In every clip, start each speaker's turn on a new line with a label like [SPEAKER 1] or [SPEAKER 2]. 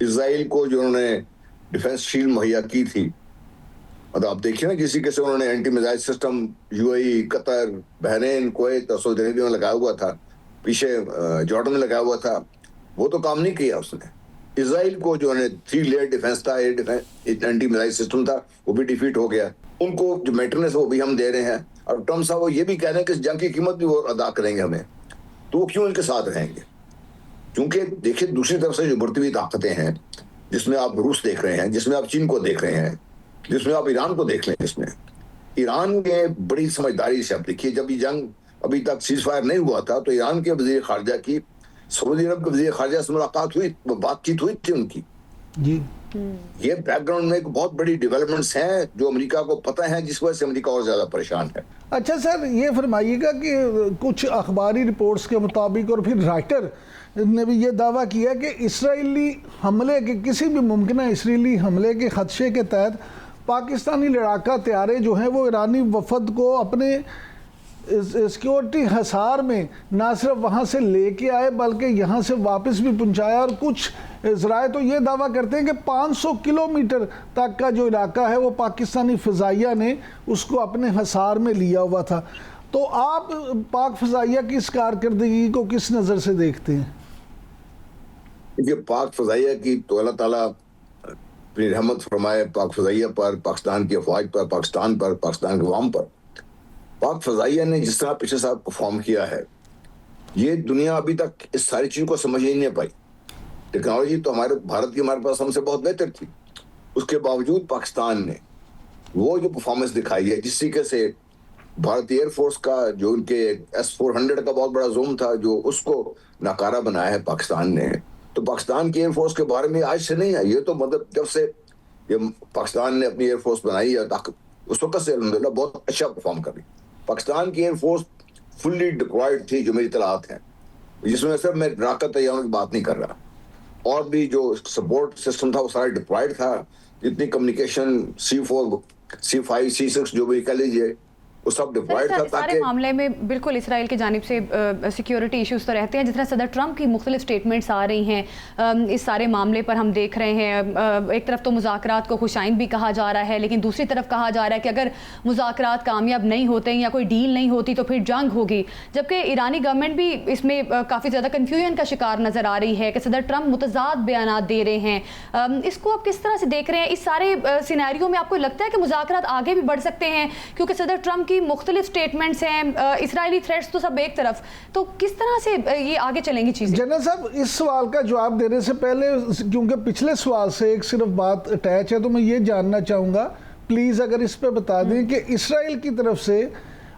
[SPEAKER 1] Israel को जो उन्होंने डिफेंस शील्ड मुहैया की थी, मतलब आप देखिए ना किसी कैसे उन्होंने anti missile system UAE, Qatar, Bahrain, Kuwait और सऊदी अरेबिया में लगाया हुआ था, पीछे जॉर्डन में लगाया हुआ था, वो तो काम नहीं किया उसने। इसराइल को जो है 3 लेयर डिफेंस था, air defence, anti missile system था, वो भी डिफीट हो गया। उनको जो मेंटेनेंस वो भी हम दे रहे हैं, और ट्रम्प साहब वो ये भी कह रहे हैं कि इस जंग की कीमत भी वो अदा करेंगे हमें, तो वो क्यों इनके साथ रहेंगे? क्योंकि देखिए दूसरी तरफ से जो बढ़ती हुई ताकतें हैं, जिसमें आप रूस देख रहे हैं, जिसमें आप चीन को देख रहे हैं, जिसमें आप ईरान को देख लें, इसमें ईरान ने बड़ी समझदारी से, आप देखिए जब ये जंग अभी तक सीज फायर नहीं हुआ था तो ईरान के वजीर खारजा की सऊदी अरब के वजीर खारजा से मुलाकात हुई, बातचीत हुई थी उनकी जी। ये बैकग्राउंड में एक बहुत बड़ी डेवलपमेंट्स हैं जो अमेरिका को पता है, जिस वजह से अमेरिका और ज्यादा परेशान है।
[SPEAKER 2] अच्छा सर, ये फरमाइएगा कि कुछ अखबारी रिपोर्ट्स के मुताबिक और फिर राइटर ने भी ये दावा किया कि इसराइली हमले के, किसी भी मुमकिन इसराइली हमले के खदशे के तहत पाकिस्तानी लड़ाका तैयारे जो हैं वो ईरानी वफद को अपने सिक्योरिटी हिसार में ना सिर्फ वहाँ से लेके आए बल्कि यहाँ से वापस भी पहुँचाया। और कुछ ज़राए तो ये दावा करते हैं कि 500 किलोमीटर तक का जो इलाका है वो पाकिस्तानी फ़िज़ाइया ने उसको अपने हिसार में लिया हुआ था। तो आप पाक फ़िज़ाइया की इस कारकर्दगी को किस नज़र से देखते हैं?
[SPEAKER 1] देखिए पाक फ़िज़ाइया की तो अल्लाह ताला अपनी रहमत फरमाए पाक फ़िज़ाइया पर, पाकिस्तान की अफवाज पर, पाकिस्तान पर, पाकिस्तान के अवाम पर। पाक फ़िज़ाइया ने जिस तरह पिछले साल परफॉर्म किया है, ये दुनिया अभी तक इस सारी चीज़ को समझ ही नहीं पाई। टेक्नोलॉजी तो हमारे भारत की हमारे पास हमसे बहुत बेहतर थी, उसके बावजूद पाकिस्तान ने वो जो परफॉर्मेंस दिखाई है, जिस तरीके से भारतीय एयरफोर्स का जो उनके S-400 का बहुत बड़ा जोम था, जो उसको नाकारा बनाया है पाकिस्तान ने। तो पाकिस्तान की एयरफोर्स के बारे में आज से नहीं है, ये तो मतलब जब से ये पाकिस्तान ने अपनी एयरफोर्स बनाई है उस वक्त से अल्हम्दुलिल्लाह बहुत अच्छा परफॉर्म कर रही। पाकिस्तान की एयरफोर्स फुल्ली डिप्लॉयड थी, जो मेरी तलात है, जिसमें सिर्फ मैं राकत तैयारों की बात नहीं कर रहा, और भी जो सपोर्ट सिस्टम था वो सारा डिप्लॉयड था। जितनी कम्युनिकेशन C4, C5, C6 जो भी कह लीजिए, वो सब डिप्लॉयड था।
[SPEAKER 3] सारे मामले में बिल्कुल इसराइल की जानिब से सिक्योरिटी इश्यूज तो रहते हैं। जिस तरह सदर ट्रंप की मुख्तलिफ स्टेटमेंट्स आ रही हैं इस सारे मामले पर, हम देख रहे हैं एक तरफ तो मुज़ाकरात को खुशाइन भी कहा जा रहा है, लेकिन दूसरी तरफ कहा जा रहा है कि अगर मुज़ाकरात कामयाब नहीं होते या कोई डील नहीं होती तो फिर जंग होगी। जबकि ईरानी गवर्नमेंट भी इसमें काफ़ी ज़्यादा कन्फ्यूजन का शिकार नज़र आ रही है कि सदर ट्रंप मुतज़ाद बयानात दे रहे हैं। इसको आप किस तरह से देख रहे हैं? इस सारे सिनेरियो में आपको लगता है कि मुज़ाकरात आगे भी बढ़ सकते हैं? क्योंकि सदर ट्रंप मुख्तलिफ स्टेटमेंट्स हैं, इसराइली थ्रेट्स तो सब एक तरफ, तो किस तरह से ये आगे चलेंगी चीजें?
[SPEAKER 2] जनरल साहब, इस सवाल का जवाब देने से पहले, क्योंकि पिछले सवाल से एक सिर्फ बात अटैच है, तो मैं ये जानना चाहूँगा प्लीज़ अगर इस पे बता दें कि इसराइल की तरफ से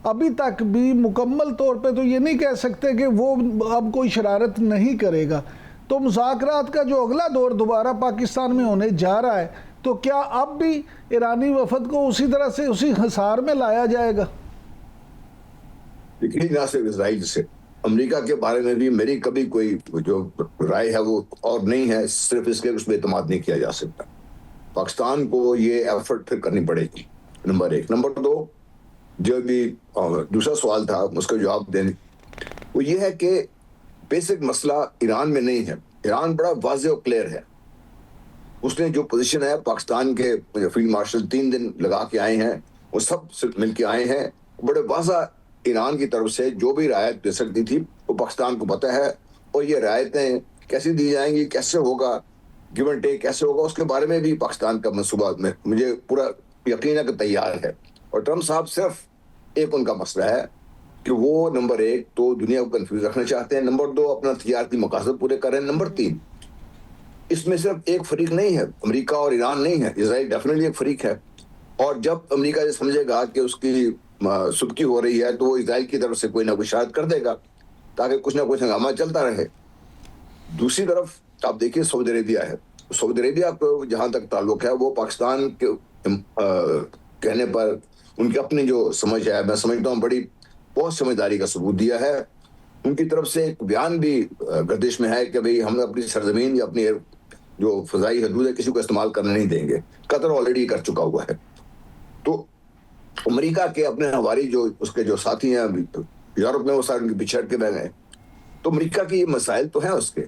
[SPEAKER 2] अभी तक भी मुकम्मल तौर पे तो ये नहीं कह सकते कि वो अब कोई शरारत नहीं करेगा, तो मुज़ाकरात का जो अगला दौर दोबारा पाकिस्तान में होने जा रहा है, तो क्या अब भी ईरानी वफद को उसी तरह से उसी हिसार में लाया जाएगा?
[SPEAKER 1] देखिए ना, सिर्फ इसराइल से अमेरिका के बारे में भी मेरी कभी कोई जो राय है वो और नहीं है, सिर्फ इसके उसमें एतमाद नहीं किया जा सकता। पाकिस्तान को ये एफर्ट फिर करनी पड़ेगी, नंबर 1। नंबर 2, जो भी दूसरा सवाल था उसका जवाब देने, वो ये है कि बेसिक मसला ईरान में नहीं है। ईरान बड़ा वाज़ेह और क्लियर है, उसने जो पोजीशन है, पाकिस्तान के फील्ड मार्शल 3 दिन लगा के आए हैं, वो सब मिल के आए हैं, बड़े वाज़ा ईरान की तरफ से जो भी रायत दे सकती थी वो पाकिस्तान को पता है, और ये रायतें कैसे दी जाएंगी, कैसे होगा, गिव एंड टेक कैसे होगा, उसके बारे में भी पाकिस्तान का मनसूबा में मुझे पूरा यकीन है कि तैयार है। और ट्रम्प साहब सिर्फ एक उनका मसला है कि वो नंबर 1 तो दुनिया को कन्फ्यूज रखना चाहते हैं, नंबर 2 अपना तजारती मकासद पूरे कर रहे हैं, नंबर 3 इसमें सिर्फ एक फरीक नहीं है, अमेरिका और ईरान नहीं है, इसराइल डेफिनेटली एक फरीक है। और जब अमेरिका ये समझेगा कि उसकी सुबकी हो रही है, तो वो इसराइल की तरफ से कोई ना कोई शरारत कर देगा ताकि कुछ ना कुछ हंगामा चलता रहे। दूसरी तरफ आप देखिए सऊदी अरेबिया है, सऊदी अरेबिया को जहां तक ताल्लुक है, वो पाकिस्तान के कहने पर उनकी अपनी जो समझ है, मैं समझता हूँ बड़ी बहुत समझदारी का सबूत दिया है। उनकी तरफ से एक बयान भी गर्दिश में है कि भाई हम अपनी सरजमीन या अपनी जो फजाई हदूद है किसी को इस्तेमाल करने नहीं देंगे। कतर ऑलरेडी कर चुका हुआ है। तो अमेरिका के अपने हवारी जो उसके जो साथी हैं यूरोप में, वो सारे उनके पिछड़ के बह गए। तो अमेरिका की ये मसाइल तो हैं उसके,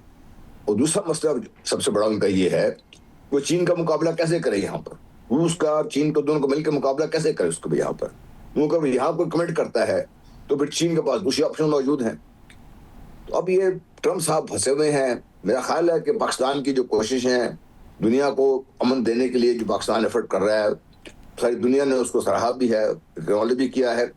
[SPEAKER 1] और दूसरा मसला सबसे बड़ा उनका ये है कि वो चीन का मुकाबला कैसे करे यहाँ पर, रूस का चीन को दोनों को मिलकर मुकाबला कैसे करे उसको भी यहाँ पर। क्योंकि यहाँ कोई कमेंट करता है तो फिर चीन के पास दूसरे ऑप्शन मौजूद हैं। तो अब ये ट्रम्प साहब फंसे हुए हैं। मेरा ख्याल है कि पाकिस्तान की जो कोशिश है दुनिया को अमन देने के लिए, जो पाकिस्तान एफर्ट कर रहा है, सारी दुनिया ने उसको सराहा भी है, एक्नॉलेज भी किया है।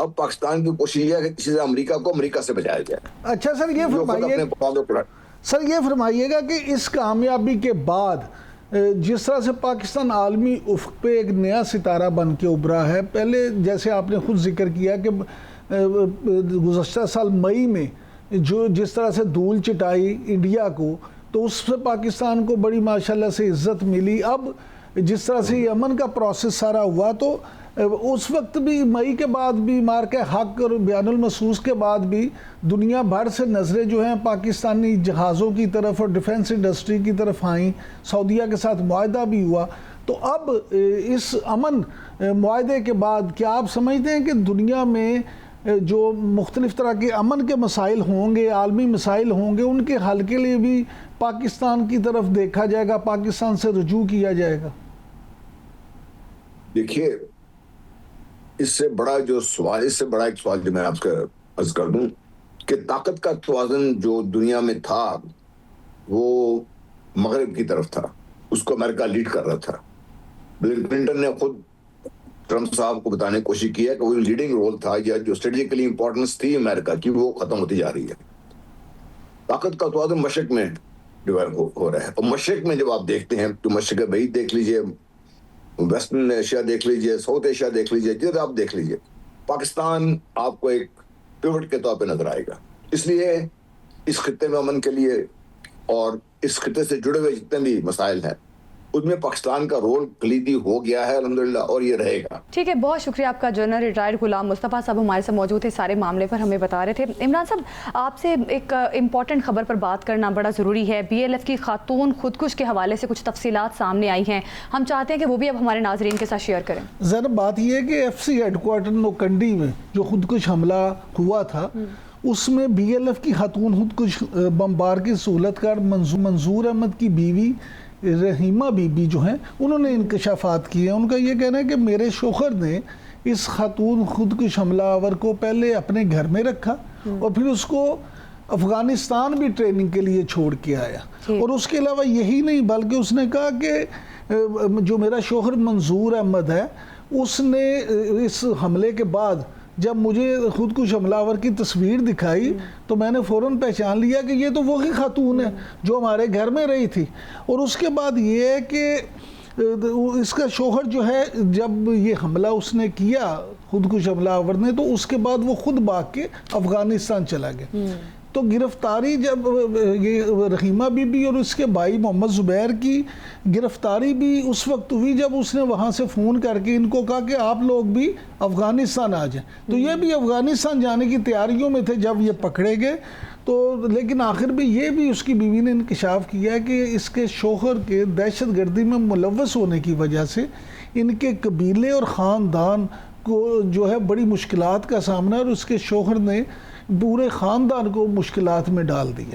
[SPEAKER 1] अब पाकिस्तान की कोशिश यह है कि किसी से अमेरिका को अमेरिका से बचाया जाए।
[SPEAKER 2] अच्छा सर, ये
[SPEAKER 1] जो खुद
[SPEAKER 2] फरमाइए
[SPEAKER 1] अपने पाँव पे
[SPEAKER 2] सर ये फरमाइएगा कि इस कामयाबी के बाद जिस तरह से पाकिस्तान आलमी उफ़्क़ पे एक नया सितारा बन के उभरा है, पहले जैसे आपने खुद जिक्र किया कि गुज़श्ता साल मई में जो जिस तरह से धूल चिटाई इंडिया को, तो उससे पाकिस्तान को बड़ी माशाल्लाह से इज़्ज़त मिली। अब जिस तरह से ये अमन का प्रोसेस सारा हुआ, तो उस वक्त भी मई के बाद भी मार के हक और बयानुल महसूस के बाद भी दुनिया भर से नज़रें जो हैं पाकिस्तानी जहाज़ों की तरफ और डिफेंस इंडस्ट्री की तरफ आईं। सऊदीया के साथ मुआहदा भी हुआ। तो अब इस अमन मुआहदे के बाद क्या आप समझते हैं कि दुनिया में जो मुख्तलिफ़ तरह के अमन के मसाइल होंगे, आलमी मसाइल होंगे, उनके हल के लिए भी पाकिस्तान की तरफ देखा जाएगा, पाकिस्तान से रुजू किया जाएगा?
[SPEAKER 1] देखिए, इससे बड़ा एक सवाल जो मैं आपसे अर्ज कर दूं कि ताकत का तवाज़ुन जो दुनिया में था वो मगरिब की तरफ था, उसको अमेरिका लीड कर रहा था। बिल क्लिंटन ने खुद ट्रम्प साहब को बताने की कोशिश की है कि वो लीडिंग रोल था, या जो स्ट्रेटेजिकली इंपॉर्टेंस थी अमेरिका की, वो खत्म होती जा रही है। ताकत का तवाज़ुन मशरिक में डेवलप हो रहा है। और मशरिक में जब आप देखते हैं तो मशरिक भाई देख लीजिए, वेस्टर्न एशिया देख लीजिए, साउथ एशिया देख लीजिए, जिधर आप देख लीजिए, पाकिस्तान आपको एक पिवट के तौर पे नजर आएगा। इसलिए इस खित्ते में अमन के लिए और इस खित्ते से जुड़े हुए जितने भी मसाइल हैं उसमें पाकिस्तान का रोल कलीदी हो गया है अल्हम्दुलिल्लाह, और ये रहेगा।
[SPEAKER 3] ठीक है, बहुत शुक्रिया आपका। जनरल रिटायर्ड गुलाम मुस्तफ़ा साहब हमारे साथ मौजूद थे, सारे मामले पर हमें बता रहे थे। इमरान साहब, आपसे एक इम्पॉर्टेंट खबर पर बात करना बड़ा ज़रूरी है। BLF की खातून खुदकुश के हवाले से कुछ तफसीलात सामने आई हैं, हम चाहते हैं कि वो भी अब हमारे नाजरीन के साथ शेयर करें।
[SPEAKER 2] ज़रा बात यह है कि FC हेडक्वार्टर नोकंडी में जो खुदकुश हमला हुआ था, उसमें BLF की खातून खुदकुश बमबार की सहूलतकार मंजूर अहमद की बीवी रहीमा बीबी जो हैं, उन्होंने इंकशाफात किए हैं। उनका ये कहना है कि मेरे शोहर ने इस खातून खुदकुश हमलावर को पहले अपने घर में रखा और फिर उसको अफ़गानिस्तान भी ट्रेनिंग के लिए छोड़ के आया। और उसके अलावा यही नहीं, बल्कि उसने कहा कि जो मेरा शोहर मंजूर अहमद है, उसने इस हमले के बाद जब मुझे खुदकुश हमलावर की तस्वीर दिखाई तो मैंने फ़ौरन पहचान लिया कि ये तो वही खातून है जो हमारे घर में रही थी। और उसके बाद ये है कि इसका शोहर जो है, जब ये हमला उसने किया खुदकुश हमलावर ने, तो उसके बाद वो खुद भाग के अफ़गानिस्तान चला गया। तो गिरफ्तारी जब ये रहीमा बीबी और उसके भाई मोहम्मद ज़ुबैर की गिरफ्तारी भी उस वक्त हुई जब उसने वहाँ से फ़ोन करके इनको कहा कि आप लोग भी अफ़गानिस्तान आ जाएं। तो ये भी अफ़गानिस्तान जाने की तैयारियों में थे जब ये पकड़े गए। तो लेकिन आखिर में ये भी उसकी बीवी ने इंकशाफ किया कि इसके शोहर के दहशतगर्दी में मुलव्वस होने की वजह से इनके कबीले और ख़ानदान को जो है बड़ी मुश्किलात का सामना, और उसके शोहर ने पूरे ख़ानदान को मुश्किलात में डाल दिया।